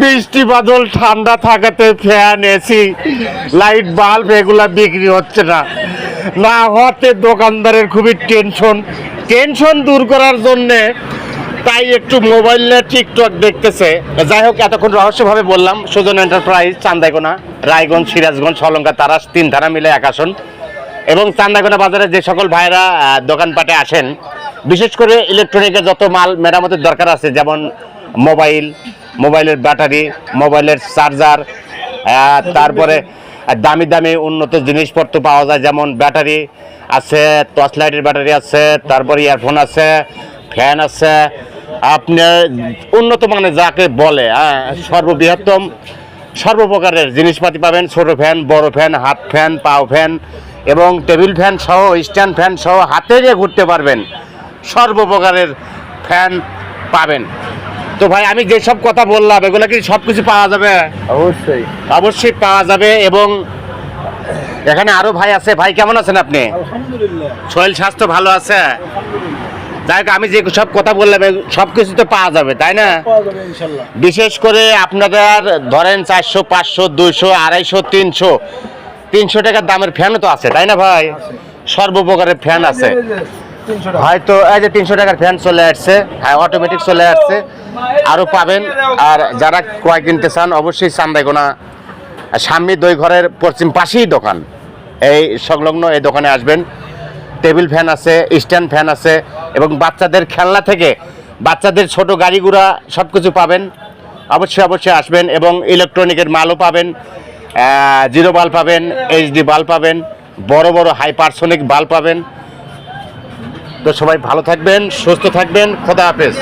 বৃষ্টি বাদল ঠান্ডা থাকাতে ফ্যান এসি লাইট বাল্ব এগুলা বিক্রি হচ্ছে না, না হতে দোকানদারের খুবই টেনশন দূর করার জন্যে তাই একটু মোবাইল নিয়ে টিকটক দেখতেছে। যাই হোক, এতক্ষণ রহস্যভাবে বললাম। সুজন এন্টারপ্রাইজ, চান্দাইকোনা, রায়গঞ্জ, সিরাজগঞ্জ, সলঙ্কা, তারাস, 3 থানা মিলে 1 আসন। এবং চান্দাইকোনা বাজারে যে সকল ভাইরা দোকানপাটে আসেন, বিশেষ করে ইলেকট্রনিকের যত মাল মেরামতের দরকার আছে, যেমন মোবাইলের ব্যাটারি, মোবাইলের চার্জার, তারপরে দামি দামি উন্নত জিনিসপত্র পাওয়া যায়, যেমন ব্যাটারি আছে, টর্চ লাইটের ব্যাটারি আছে, তারপরে ইয়ারফোন আছে, ফ্যান আছে, আপনার উন্নত মানের যাকে বলে সর্ববৃহত্তম সর্বপ্রকারের জিনিসপাতি পাবেন। ছোট ফ্যান, বড় ফ্যান, হাত ফ্যান, পাও ফ্যান এবং টেবিল ফ্যান সহ, স্ট্যান্ড ফ্যান সহ হাতে নিয়ে ঘুরতে পারবেন, সর্বপ্রকারের ফ্যান পাবেন। তো ভাই, আমি যেসব কথা বললাম এগুলো কি সব কিছু পাওয়া যাবে? অবশ্যই পাওয়া যাবে। এবং এখানে আরো ভাই আছে। ভাই, কেমন আছেন আপনি? আলহামদুলিল্লাহ, শরীর স্বাস্থ্য ভালো আছে? যাই হোক, আমি যে সব কথা বললাম সব কিছু তো পাওয়া যাবে, তাই না? পাওয়া যাবে ইনশাআল্লাহ। বিশেষ করে আপনাদের ধরেন 400, 500, 200, 250, 300 টাকার দামের ফ্যানও তো আছে, তাই না ভাই? সর্বপ্রকারের ফ্যান আছে। হয়তো এই যে 300 টাকার ফ্যান চলে আসছে, হ্যাঁ, অটোমেটিক চলে আসছে, আরও পাবেন। আর যারা ক্রয় কিনতে চান, অবশ্যই চান্দাইকোনা সামনে দই ঘরের পশ্চিম পাশেই দোকান, এই সংলগ্ন এই দোকানে আসবেন। টেবিল ফ্যান আছে, স্ট্যান্ড ফ্যান আছে এবং বাচ্চাদের খেলনা থেকে বাচ্চাদের ছোট গাড়ি ঘোড়া সব কিছু পাবেন। অবশ্যই আসবেন। এবং ইলেকট্রনিকের মালও পাবেন, জিরো বাল্ব পাবেন, এইচডি বাল্ব পাবেন, বড় বড় হাইপারসোনিক বাল্ব পাবেন। তো সবাই ভালো থাকবেন, সুস্থ থাকবেন। খোদা হাফেজ।